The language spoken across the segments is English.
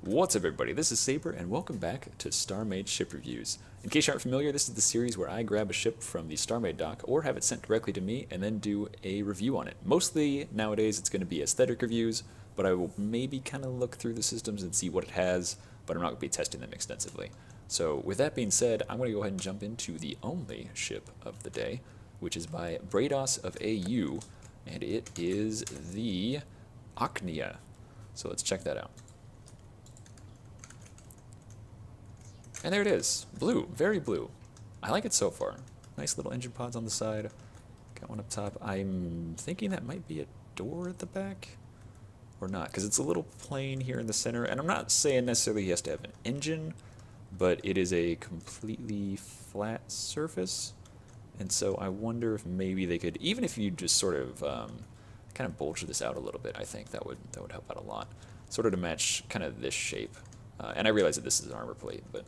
What's up, everybody? This is Saber, and welcome back to StarMade Ship Reviews. In case you aren't familiar, this is the series where I grab a ship from the StarMade dock or have it sent directly to me and then do a review on it. Mostly nowadays it's going to be aesthetic reviews, but I will maybe kind of look through the systems and see what it has, but I'm not going to be testing them extensively. So with that being said, I'm going to go ahead and jump into the only ship of the day, which is by Brados of AU, and it is the Auqnia. So let's check that out. And there it is. Blue. Very blue. I like it so far. Nice little engine pods on the side. Got one up top. I'm thinking that might be a door at the back. Or not, because it's a little plain here in the center. And I'm not saying necessarily he has to have an engine, but it is a completely flat surface. And so I wonder if maybe they could, even if you just sort of kind of bulge this out a little bit, I think that would help out a lot. Sort of to match kind of this shape. And I realize that this is an armor plate, but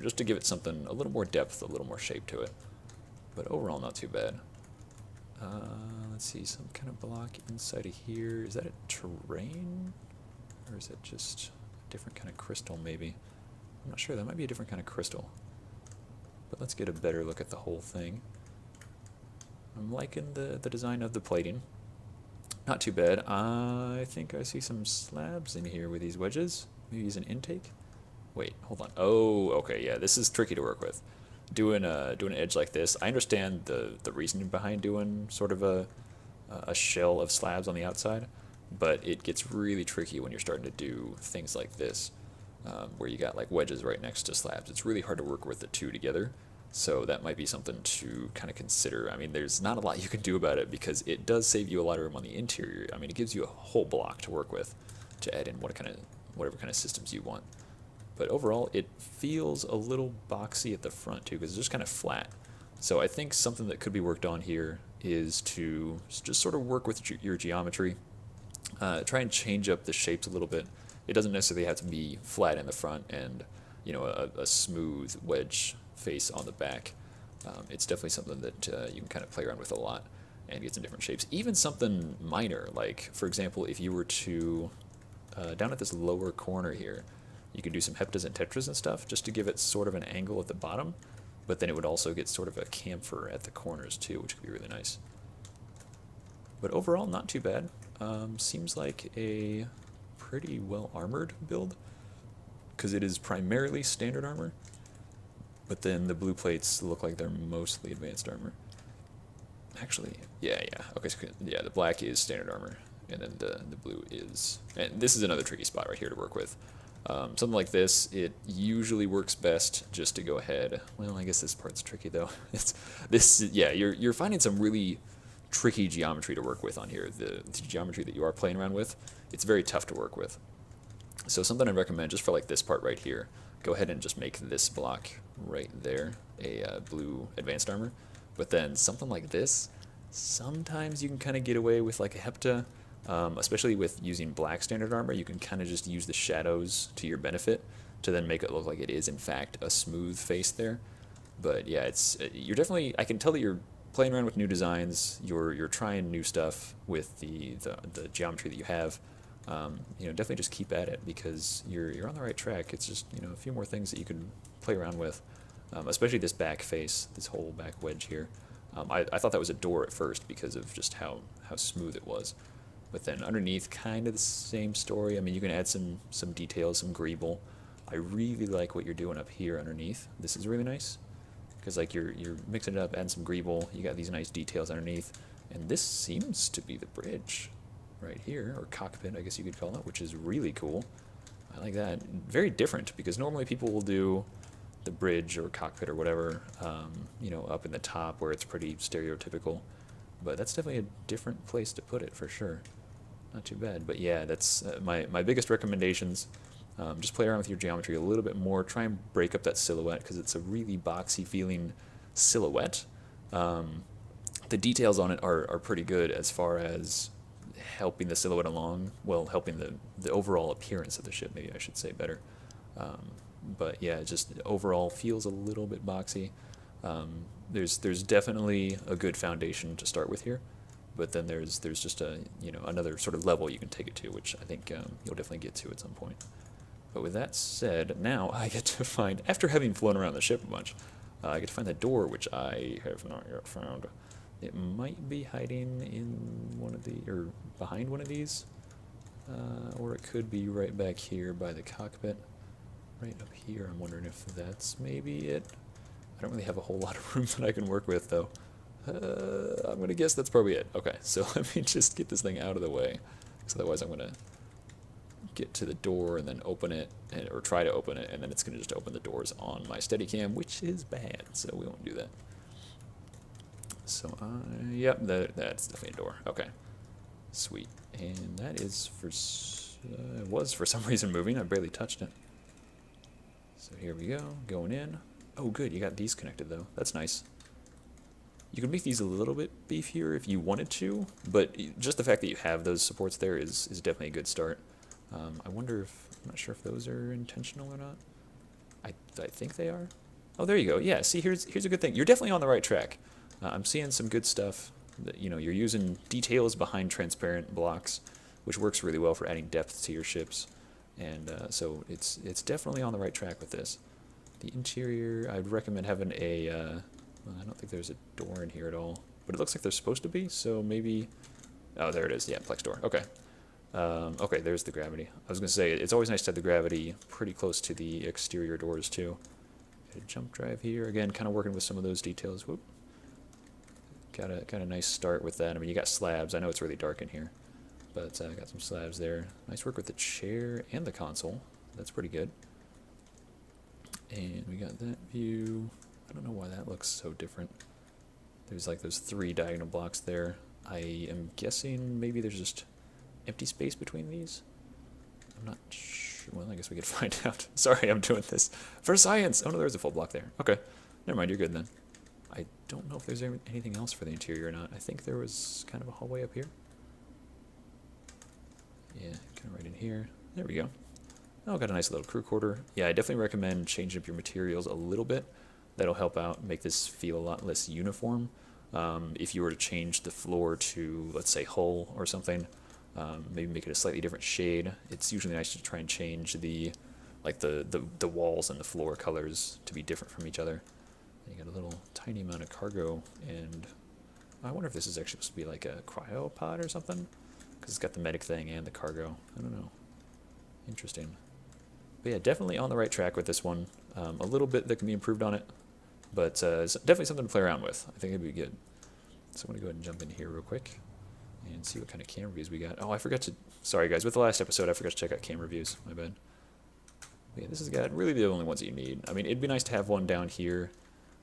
just to give it something, a little more depth, a little more shape to it. But overall, not too bad. Let's see, some kind of block inside of here. Is that a terrain? Or is that just a different kind of crystal, maybe? I'm not sure. That might be a different kind of crystal. But let's get a better look at the whole thing. I'm liking the design of the plating. Not too bad. I think I see some slabs in here with these wedges. Maybe use an intake? Wait, hold on. Oh, okay, yeah, this is tricky to work with. Doing an edge like this, I understand the reasoning behind doing sort of a shell of slabs on the outside, but it gets really tricky when you're starting to do things like this, where you got like wedges right next to slabs. It's really hard to work with the two together, so that might be something to kind of consider. I mean, there's not a lot you can do about it because it does save you a lot of room on the interior. I mean, it gives you a whole block to work with to add in whatever kind of systems you want. But overall, it feels a little boxy at the front too, because it's just kind of flat. So I think something that could be worked on here is to just sort of work with your geometry. Try and change up the shapes a little bit. It doesn't necessarily have to be flat in the front and a smooth wedge face on the back. It's definitely something that you can kind of play around with a lot and get some different shapes. Even something minor, like for example, if you were to down at this lower corner here, you could do some heptas and tetras and stuff just to give it sort of an angle at the bottom, but then it would also get sort of a chamfer at the corners too, which could be really nice. But overall, not too bad. Seems like a pretty well armored build, because it is primarily standard armor, but then the blue plates look like they're mostly advanced armor. Actually, yeah, okay, so, yeah, the black is standard armor, and then the blue is, and this is another tricky spot right here to work with. Something like this, it usually works best just to go ahead. Well, I guess this part's tricky though. Yeah, you're finding some really tricky geometry to work with on here. The geometry that you are playing around with, it's very tough to work with. So something I'd recommend just for like this part right here, go ahead and just make this block right there a blue advanced armor. But then something like this, sometimes you can kind of get away with like a hepta. Especially with using black standard armor, you can kind of just use the shadows to your benefit to then make it look like it is in fact a smooth face there. But yeah, you're definitely, I can tell that you're playing around with new designs, you're trying new stuff with the geometry that you have. Definitely just keep at it because you're on the right track. It's just a few more things that you can play around with, especially this back face, this whole back wedge here. I thought that was a door at first because of just how smooth it was. But then underneath, kind of the same story. I mean, you can add some details, some greeble. I really like what you're doing up here underneath. This is really nice because like you're mixing it up, adding some greeble. You got these nice details underneath, and this seems to be the bridge right here, or cockpit, I guess you could call it, which is really cool. I like that. Very different because normally people will do the bridge or cockpit or whatever, up in the top where it's pretty stereotypical. But that's definitely a different place to put it for sure. Not too bad, but yeah, that's my biggest recommendations. Just play around with your geometry a little bit more. Try and break up that silhouette because it's a really boxy feeling silhouette. The details on it are pretty good as far as helping the silhouette along. Well, helping the overall appearance of the ship, maybe I should say better. But yeah, it just overall feels a little bit boxy. There's definitely a good foundation to start with here. But then there's just another sort of level you can take it to, which I think you'll definitely get to at some point. But with that said, now I get to find, after having flown around the ship a bunch, I get to find the door, which I have not yet found. It might be hiding in one of the, or behind one of these, or it could be right back here by the cockpit. Right up here, I'm wondering if that's maybe it. I don't really have a whole lot of room that I can work with, though. I'm going to guess that's probably it. Okay, so let me just get this thing out of the way, because otherwise I'm going to get to the door and then open it, or try to open it, and then it's going to just open the doors on my Steadicam, which is bad, so we won't do that. So, yep, that's definitely a door. Okay, sweet. And that is for, it was for some reason moving. I barely touched it. So here we go, going in. Oh, good, you got these connected, though. That's nice. You can make these a little bit beefier if you wanted to, but just the fact that you have those supports there is definitely a good start. I wonder if, I'm not sure if those are intentional or not. I think they are. Oh, there you go. Yeah, see, here's a good thing. You're definitely on the right track. I'm seeing some good stuff. That, you know, you're using details behind transparent blocks, which works really well for adding depth to your ships. And so it's definitely on the right track with this. The interior, I'd recommend having a, well, I don't think there's a door in here at all, but it looks like there's supposed to be, so maybe, oh, there it is, yeah, plex door, okay. Okay, there's the gravity. I was going to say, it's always nice to have the gravity pretty close to the exterior doors, too. Got a jump drive here, again, kind of working with some of those details. Whoop. Got a nice start with that. I mean, you got slabs, I know it's really dark in here, but I got some slabs there. Nice work with the chair and the console, that's pretty good. And we got that view. I don't know why that looks so different. There's like those 3 diagonal blocks there. I am guessing maybe there's just empty space between these. I'm not sure. Well, I guess we could find out. Sorry, I'm doing this for science. Oh no, there's a full block there. Okay, never mind, you're good then. I don't know if there's anything else for the interior or not. I think there was kind of a hallway up here. Yeah, kind of right in here. There we go. Oh, got a nice little crew quarter. Yeah, I definitely recommend changing up your materials a little bit. That'll help out, make this feel a lot less uniform. If you were to change the floor to, let's say, hull or something, maybe make it a slightly different shade. It's usually nice to try and change the walls and the floor colors to be different from each other. You got a little tiny amount of cargo, and I wonder if this is actually supposed to be like a cryopod or something, because it's got the medic thing and the cargo. I don't know. Interesting. But yeah, definitely on the right track with this one. A little bit that can be improved on it, but it's definitely something to play around with. I think it'd be good. So I'm going to go ahead and jump in here real quick and see what kind of camera views we got. Oh, I forgot to, sorry guys, with the last episode I forgot to check out camera views, my bad. But yeah, this has got really the only ones that you need. I mean, it'd be nice to have one down here,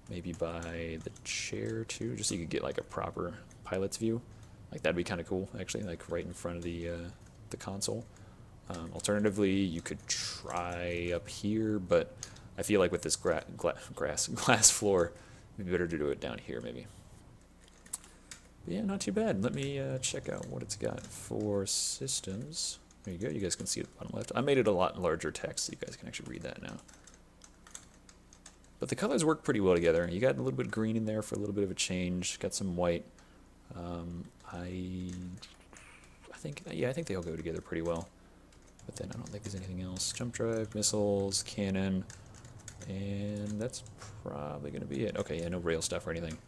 maybe by the chair too, just so you could get like a proper pilot's view. Like that'd be kind of cool, actually, like right in front of the console. Alternatively, you could try up here, but I feel like with this glass floor, it'd be better to do it down here, maybe. But yeah, not too bad. Let me check out what it's got for systems. There you go. You guys can see it bottom left. I made it a lot larger text, so you guys can actually read that now. But the colors work pretty well together. You got a little bit of green in there for a little bit of a change. Got some white. I think they all go together pretty well. But then I don't think there's anything else. Jump drive, missiles, cannon, and that's probably going to be it. Okay, yeah, no rail stuff or anything.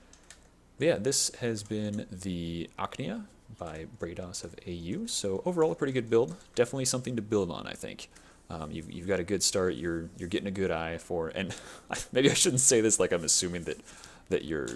But yeah, this has been the Auqnia by Brados of AU. So overall, a pretty good build. Definitely something to build on, I think. You've got a good start. You're getting a good eye for, and maybe I shouldn't say this like I'm assuming that you're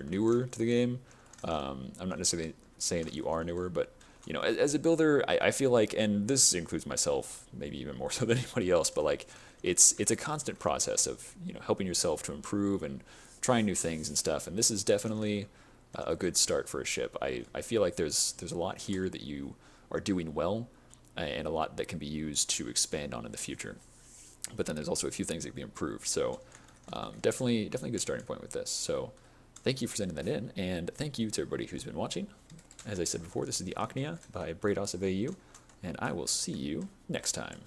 newer to the game. I'm not necessarily saying that you are newer, but you know, as a builder, I feel like, and this includes myself, maybe even more so than anybody else, but like it's a constant process of, you know, helping yourself to improve and trying new things and stuff. And this is definitely a good start for a ship. I feel like there's a lot here that you are doing well, and a lot that can be used to expand on in the future. But then there's also a few things that can be improved. So definitely a good starting point with this. So thank you for sending that in, and thank you to everybody who's been watching. As I said before, this is the Auqnia by Brados of AU, and I will see you next time.